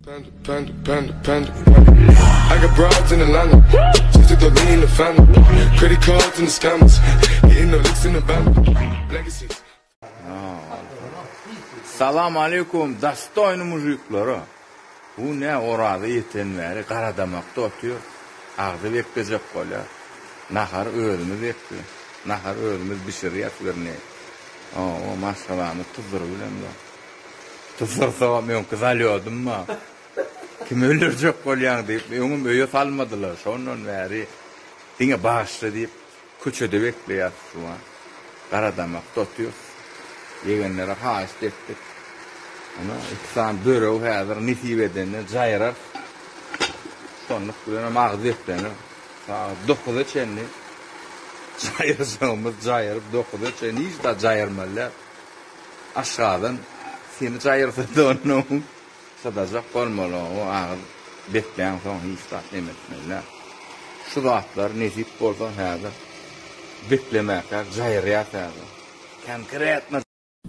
Panda. I got broads in Atlanta, just to throw me in the family. Credit cards and the scammers, getting the licks in the band. Legacies. Salam aleykum, dostoyni mujiklar. Bu ne orada yetenleri qaradamakda otuyor. Ağzı bekpecek qolar. Nahar özümüz bekti. Nahar özümüz bişiriyat verne. O maşalahını tuzdur bilen de. Tuzursa men kızalıyordum ma. Kim öldürecek qolyan deyip öňüm öýe salmadylar. Şondan bäri diňe başla deyip köçede bekleýär şu an. Qaradamakda otuyor. Yegenlere haýs etdik. Ana iksan dörew häzir nisip edende jaýrar. Sonluk bilen magzy etdeni. Saat 9-da çenli. Jaýarsagymyz jaýaryp 9-da çenli hiç da jaýarmalar. Aşgadan seni jaýarsa da onu sadajak bolmaly. O agyr bekleýän soň hiç da emetmeler. Şu zatlar nisip bolsa häzir beklemäkä jaýarýar häzir. Konkret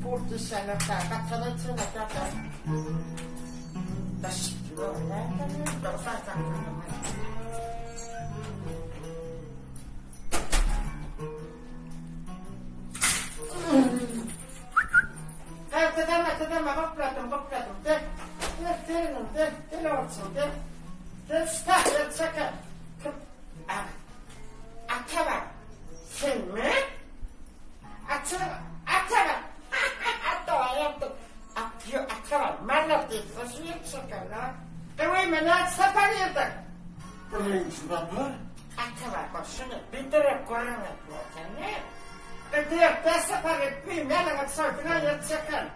Porto sana kakala sana kakala. Taşıtıyor lan. Tadama bak platon. Gel olsun. Gel sakın. Atama. Sen mi? Atama. Mallar değil, fasulye çakarlar. Devam menat saparıyorduk. Burayı baba. Atama başını bir taraf koyamaz ne? Diyor ben saparıyorduk. Bir melanat sorduğuna yatacaklar.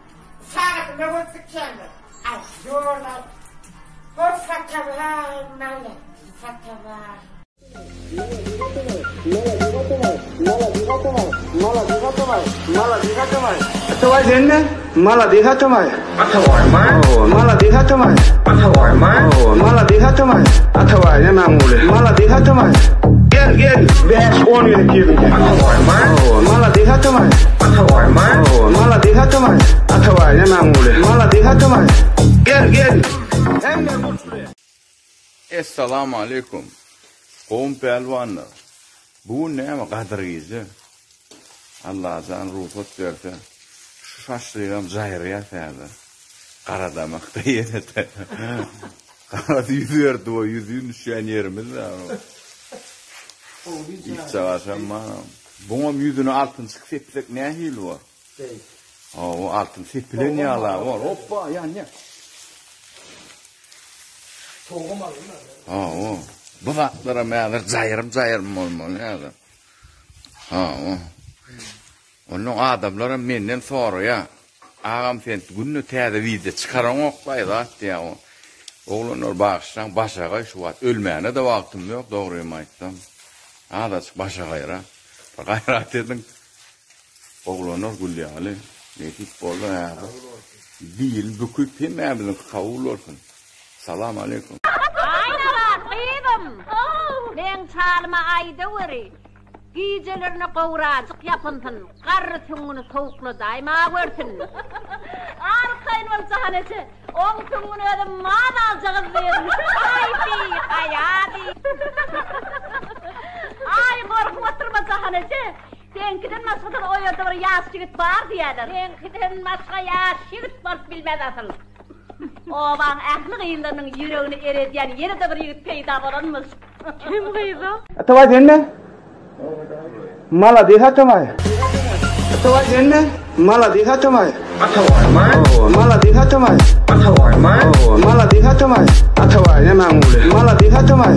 Fakat ne oldu kendi? Afyorlar. Bu fatavar mallar. Fatavar. Mala diga tomai. Atawai denne? Mala diga tomai. Atawai mai. Mala diga tomai. Atawai mai. Mala diga tomai. Atawai ne mangule. Mala diga tomai. Gel. Beş 10 yıl girdim. Atawai mai. Mala diga tomai. Atawai mai. Mala diga tomai. Atawai ne mangule. Mala diga tomai. Gel. Hemen buraya. Esselamu aleyküm. Qom pelvanlar. Bu näme qadryzy? Allah can ruhut berdi. Şu şaşdyrym jaýrýar häzir. Qaradamakda ýerete. Qarady ýüzerdi o ýüzüň düşen ýerimiz bar. Hiç çawaşama. Buňam ýüzüni altyn sepsek nähil bar? O altyn sepilen ýalar bar. Hoppa, ýa. Toğum alınlar. Bu zatlara mäzir jaýrym bolmaly ýa. Onun adamlara menden soruyor. Ağam sen günü täze wize çıkaran okbaydı diýär o. Oğlanlar bağışsan başaga şu wagt ölmäne de wagtym ýok, dogrymy aýtsam. Adaç başagayra. Gayrat edin. Oğlanlar gülýärli. Netip boldy ýa. Dil büküp hemmämiň kabul bolsun. Salam aleykum. Aynalar qyýdym. Men çalma aýda weri. Giyecelerine qowraçyk yapınsın. Qarry tüňüni sowukla daima görsin. Al kaynol jahaneti. Oň tüňüni ödüm mal aljagyz berin. Ayadi. Ay gorkup oturma jahaneti. Senkiden maşgadan o ýerde bir ýaş jigit bar diýerler. Senkiden maşga ýaş jigit bolup bilmez asıl. Oban ähli gynlarynyň ýüregini eredýän ýerde bir ýigit peýda bolanmyş. Kim gyýdy? Atawai denne? Mala diga tomai. Atawai denne? Mala diga tomai. Atawai mai. Mala diga tomai. Atawai mai. Mala diga tomai. Atawai ne mangule. Mala diga tomai.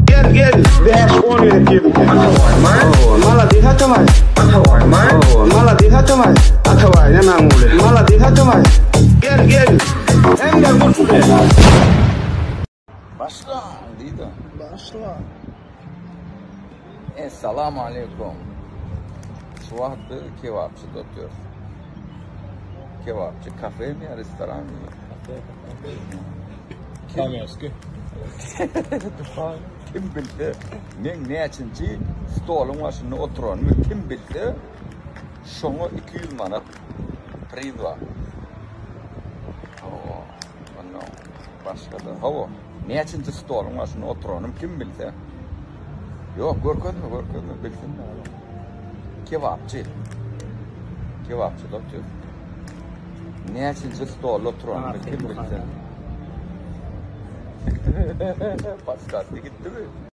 Gel. Beş 10 yıl girdim. Atawai mai. Mala diga tomai. Atawai mai. Mala diga tomai. Atawai ne mangule. Mala diga tomai. Gel. Hemen buraya. Başla diýdi. Başla. Esselamu aleyküm. Şu wagtda kebapçyda otur. Kebapçı kafe mi, restoran mı? Kamerski. Kim bildi? Men näçinçi stolun başynda oturan kim bildi? Şoňa 200 manat priz bar. başka da. Havo. Näçinji stolun başyna oturanım kim bilse. Yok, görkezmi, bilsin mi? Kebapçı. Kebapçı da oturuyor. Näçinji stolda oturanım kim bilse. Başka gitti mi?